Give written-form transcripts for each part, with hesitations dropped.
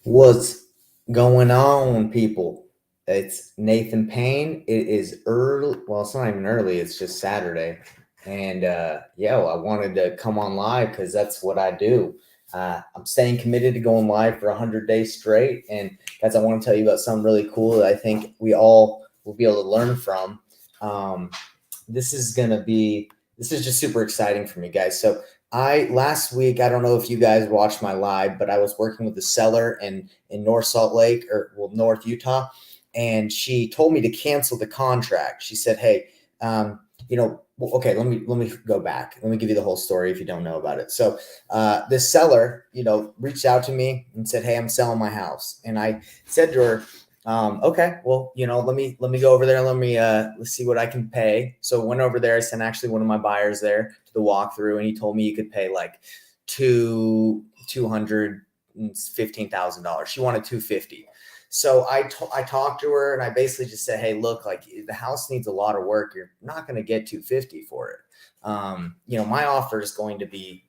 What's going on, people? It's Nathan Payne. It is early. Well, it's not even early. It's just Saturday. And well, I wanted to come on live because that's what I do. I'm staying committed to going live for 100 days straight. And guys, I want to tell you about something really cool that I think we all will be able to learn from. Um, this is going to be, this is just super exciting for me, guys. So I last week, I don't know if you guys watched my live, but I was working with the seller in North Salt Lake, or well, North Utah, and she told me to cancel the contract. She said, "Hey, okay, let me go back. Let me give you the whole story if you don't know about it." So this seller, reached out to me and said, "Hey, I'm selling my house," and I said to her, okay, well, let me go over there. Let's see what I can pay. So I went over there. I sent actually one of my buyers there to the walkthrough, and he told me you could pay like $215,000. She wanted 250. So I talked to her and I basically just said, hey, look, like the house needs a lot of work. You're not going to get 250 for it. My offer is going to be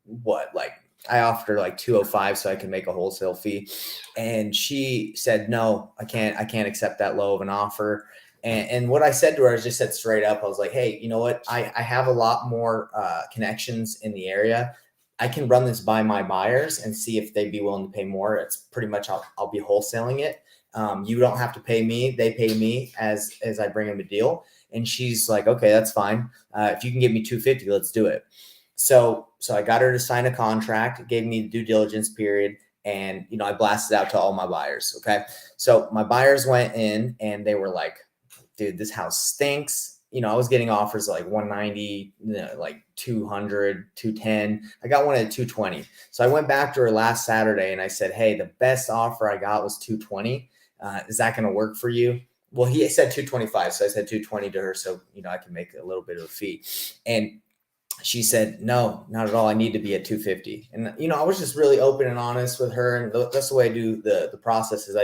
what, like, I offered her like 205 so I can make a wholesale fee. And she said, no, I can't accept that low of an offer. And what I said to her, I just said straight up, I was like, hey, you know what? I have a lot more connections in the area. I can run this by my buyers and see if they'd be willing to pay more. It's pretty much, I'll be wholesaling it. You don't have to pay me. They pay me as I bring them a deal. And she's like, okay, that's fine. If you can give me 250, let's do it. So I got her to sign a contract, gave me the due diligence period, and I blasted out to all my buyers. Okay. So my buyers went in and they were like, dude, this house stinks. I was getting offers like 190, like 200, 210. I got one at 220. So I went back to her last Saturday and I said, hey, the best offer I got was 220. Is that going to work for you? Well, he said 225. So I said 220 to her. So, I can make a little bit of a fee. And she said, no, not at all. I need to be at 250. And, I was just really open and honest with her. And that's the way I do the process is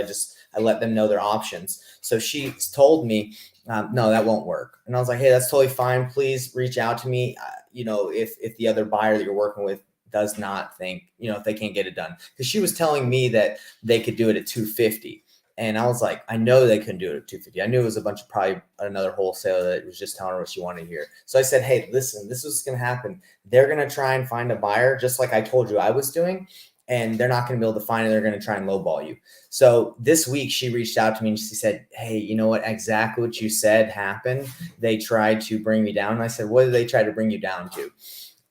I let them know their options. So she told me, no, that won't work. And I was like, hey, that's totally fine. Please reach out to me. If the other buyer that you're working with does not think, if they can't get it done, because she was telling me that they could do it at 250. And I was like, I know they couldn't do it at 250. I knew it was a bunch of probably another wholesaler that was just telling her what she wanted to hear. So I said, hey, listen, this is going to happen. They're going to try and find a buyer, just like I told you I was doing, and they're not going to be able to find it. They're going to try and lowball you. So this week she reached out to me and she said, hey, you know what? Exactly what you said happened. They tried to bring me down. And I said, what did they try to bring you down to?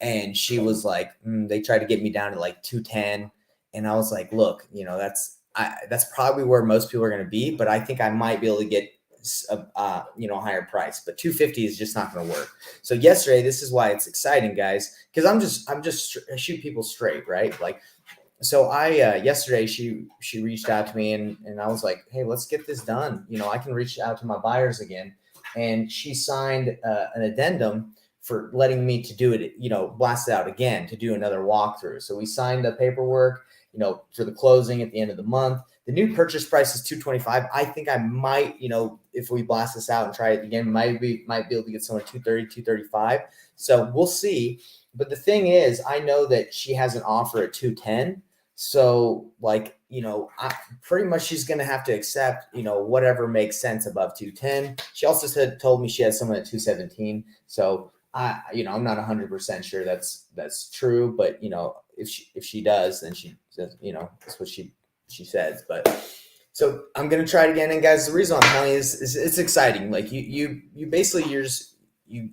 And she was like, they tried to get me down to like 210. And I was like, look, that's probably where most people are going to be, but I think I might be able to get a higher price, but 250 is just not going to work. So yesterday, this is why it's exciting, guys, because I shoot people straight, right? Like, so yesterday she reached out to me and I was like, hey, let's get this done. I can reach out to my buyers again. And she signed an addendum for letting me to do it, blast it out again to do another walkthrough. So we signed the paperwork, for the closing at the end of the month. The new purchase price is 225. I think I might, if we blast this out and try it again, might be able to get someone 230, 235. So we'll see. But the thing is, I know that she has an offer at 210. So like, pretty much she's going to have to accept, whatever makes sense above 210. She also told me she has someone at 217. So I'm not 100% sure that's true, but if she does, then she says, that's what she says. But so I'm gonna try it again. And guys, the reason I'm telling you is it's exciting. Like you basically you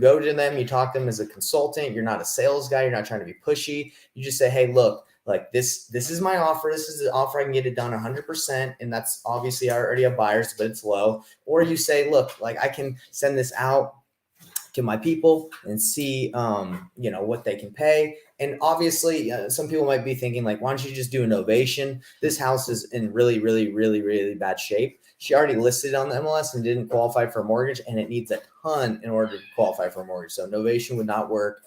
go to them, you talk to them as a consultant. You're not a sales guy. You're not trying to be pushy. You just say, hey, look, like this is my offer. This is the offer. I can get it done 100%. And that's obviously I already have buyers, but it's low. Or you say, look, like I can send this out to my people and see, what they can pay. And obviously, some people might be thinking like, why don't you just do an ovation? This house is in really, really, really, really bad shape. She already listed on the MLS and didn't qualify for a mortgage, and it needs a ton in order to qualify for a mortgage. So novation would not work.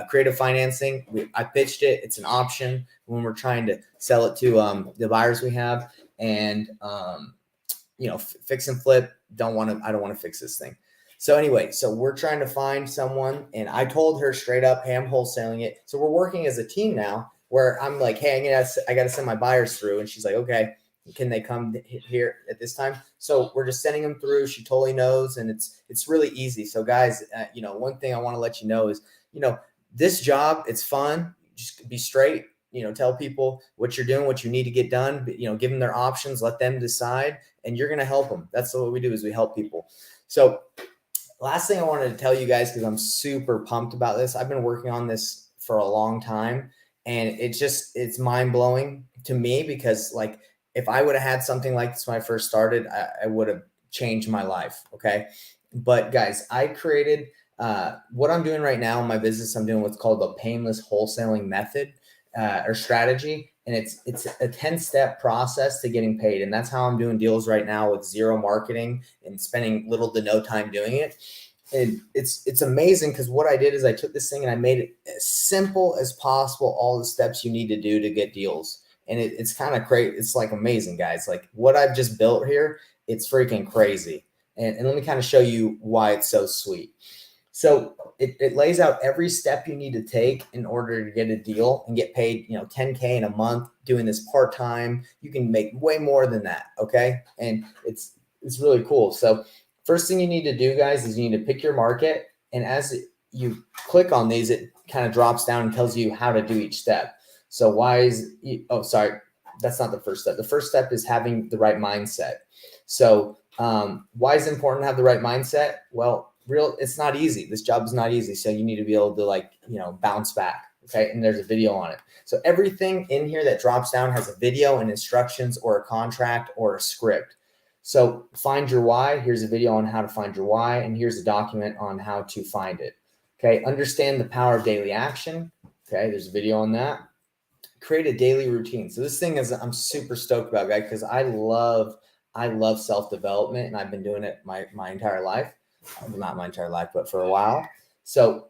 Creative financing, I pitched it. It's an option when we're trying to sell it to the buyers we have. And fix and flip. I don't want to fix this thing. So anyway, so we're trying to find someone, and I told her straight up, hey, I'm wholesaling it. So we're working as a team now. where I'm like, hey, I got to send my buyers through. And she's like, okay, can they come here at this time? So we're just sending them through. She totally knows. And it's really easy. So guys, one thing I want to let you know is, this job, it's fun. Just be straight, tell people what you're doing, what you need to get done, give them their options, let them decide, and you're going to help them. That's what we do, is we help people. So last thing I wanted to tell you guys, because I'm super pumped about this. I've been working on this for a long time, and it's mind blowing to me, because like, if I would have had something like this when I first started, I would have changed my life. Okay. But guys, I created what I'm doing right now in my business. I'm doing what's called the painless wholesaling method or strategy. And it's a 10-step process to getting paid. And that's how I'm doing deals right now, with zero marketing and spending little to no time doing it. And it's amazing, because what I did is I took this thing and I made it as simple as possible, all the steps you need to do to get deals. And it's kind of crazy. It's like amazing, guys. Like what I've just built here, it's freaking crazy. And let me kind of show you why it's so sweet. So it lays out every step you need to take in order to get a deal and get paid, $10K in a month doing this part-time. You can make way more than that. Okay. And it's really cool. So first thing you need to do, guys, is you need to pick your market. And as you click on these, it kind of drops down and tells you how to do each step. So that's not the first step. The first step is having the right mindset. So why is it important to have the right mindset? Well, it's not easy. This job is not easy. So you need to be able to bounce back. Okay. And there's a video on it. So everything in here that drops down has a video and instructions or a contract or a script. So find your why. Here's a video on how to find your why. And here's a document on how to find it. Okay. Understand the power of daily action. Okay. There's a video on that. Create a daily routine. So this thing I'm super stoked about, guys, because I love self-development, and I've been doing it my entire life. Well, not my entire life, but for a while. So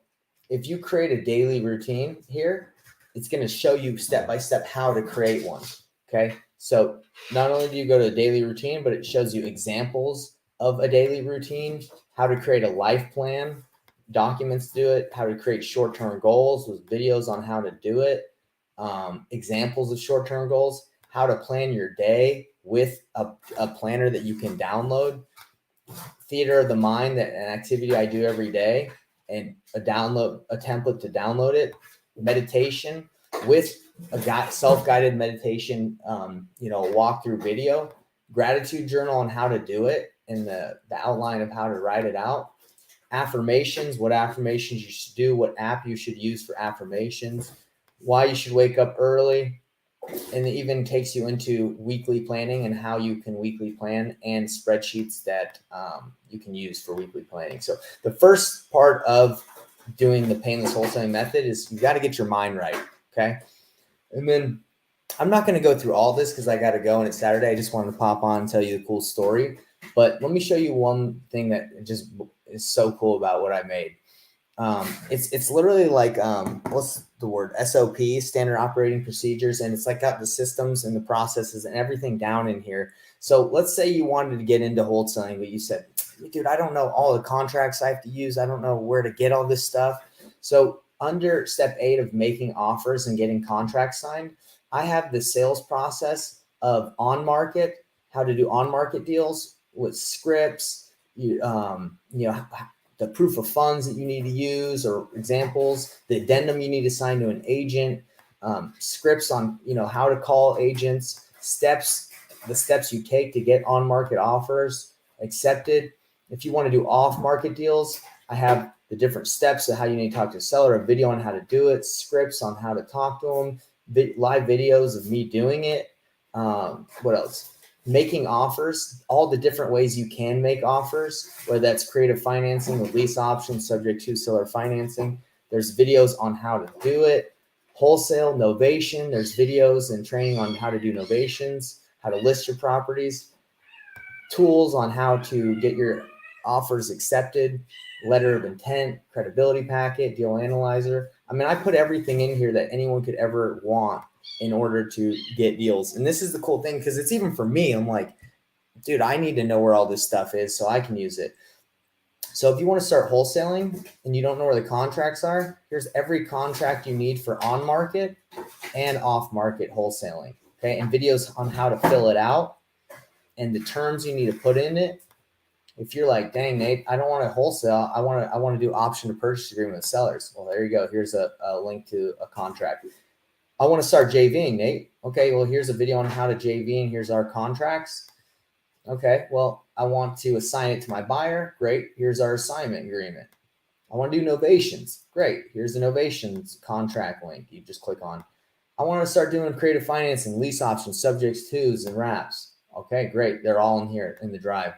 if you create a daily routine here, it's going to show you step by step how to create one. Okay. So not only do you go to a daily routine, but it shows you examples of a daily routine, how to create a life plan, documents to do it, how to create short-term goals with videos on how to do it, examples of short-term goals, how to plan your day with a planner that you can download, theater of the mind, that an activity I do every day, and a template to download it, meditation with a self-guided meditation, walkthrough video, gratitude journal on how to do it, and the outline of how to write it out, affirmations, what affirmations you should do, what app you should use for affirmations, why you should wake up early, and it even takes you into weekly planning and how you can weekly plan, and spreadsheets that you can use for weekly planning. So the first part of doing the painless wholesaling method is you got to get your mind right. Okay. And then I'm not going to go through all this because I got to go and it's Saturday. I just wanted to pop on and tell you the cool story. But let me show you one thing that just is so cool about what I made. It's literally like what's the word, SOP, standard operating procedures, and it's like got the systems and the processes and everything down in here. So let's say you wanted to get into wholesaling, but you said, dude, I don't know all the contracts I have to use, I don't know where to get all this stuff. So under step 8 of making offers and getting contracts signed, I have the sales process of on market, how to do on market deals with scripts, the proof of funds that you need to use or examples, the addendum you need to sign to an agent, scripts on, how to call agents, the steps you take to get on market offers accepted. If you want to do off market deals, I have the different steps of how you need to talk to a seller, a video on how to do it, scripts on how to talk to them, live videos of me doing it. What else? Making offers, all the different ways you can make offers, whether that's creative financing with lease options subject to seller financing. There's videos on how to do it. Wholesale, novation, there's videos and training on how to do novations, how to list your properties, tools on how to get your offers accepted, letter of intent, credibility packet, deal analyzer. I mean, I put everything in here that anyone could ever want in order to get deals. And this is the cool thing, because it's even for me, I'm like, dude, I need to know where all this stuff is so I can use it. So if you want to start wholesaling and you don't know where the contracts are, here's every contract you need for on market and off market wholesaling. Okay. And videos on how to fill it out and the terms you need to put in it. If you're like, dang, Nate, I don't want to wholesale. I want to do option to purchase agreement with sellers. Well, there you go. Here's a link to a contract. I want to start JVing, Nate. Okay. Well, here's a video on how to JV and here's our contracts. Okay. Well, I want to assign it to my buyer. Great. Here's our assignment agreement. I want to do novations. Great. Here's the novations contract link. You just click on. I want to start doing creative financing, lease options, subjects twos, and wraps. Okay, great. They're all in here in the drive.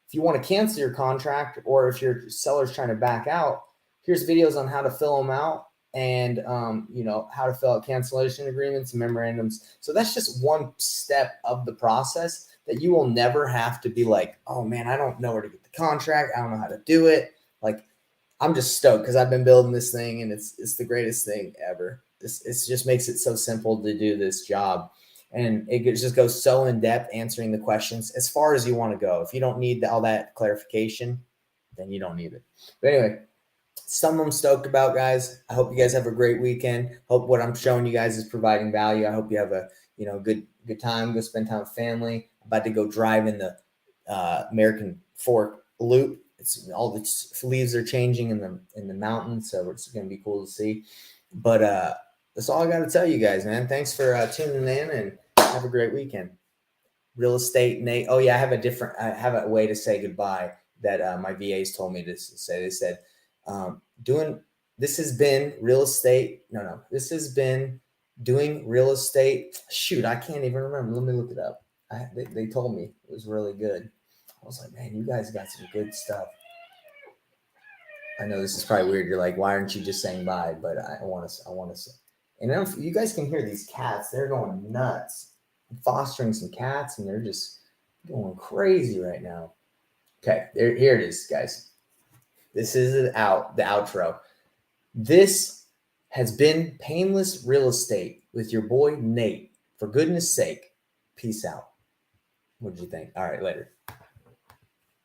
If you want to cancel your contract or if your seller's trying to back out, here's videos on how to fill them out and how to fill out cancellation agreements and memorandums. So that's just one step of the process that you will never have to be like, oh man, I don't know where to get the contract. I don't know how to do it. Like, I'm just stoked because I've been building this thing and it's the greatest thing ever. It just makes it so simple to do this job. And it just goes so in depth answering the questions as far as you want to go. If you don't need all that clarification, then you don't need it. But anyway, something I'm stoked about, guys. I hope you guys have a great weekend. Hope what I'm showing you guys is providing value. I hope you have a good time. Go spend time with family. I'm about to go drive in the American Fork Loop. It's all the leaves are changing in the mountains, so it's going to be cool to see. But that's all I got to tell you guys, man. Thanks for tuning in and have a great weekend. Real estate, Nate. Oh yeah, I have a way to say goodbye that my VAs told me to say. They said, this has been real estate. No, this has been doing real estate. Shoot, I can't even remember. Let me look it up. They told me it was really good. I was like, man, you guys got some good stuff. I know this is probably weird. You're like, why aren't you just saying bye? But I want to say, and if you guys can hear these cats, they're going nuts. I'm fostering some cats and they're just going crazy right now. Okay, here it is, guys. This is the outro. This has been Painless Real Estate with your boy, Nate. For goodness sake, peace out. What did you think? All right, later.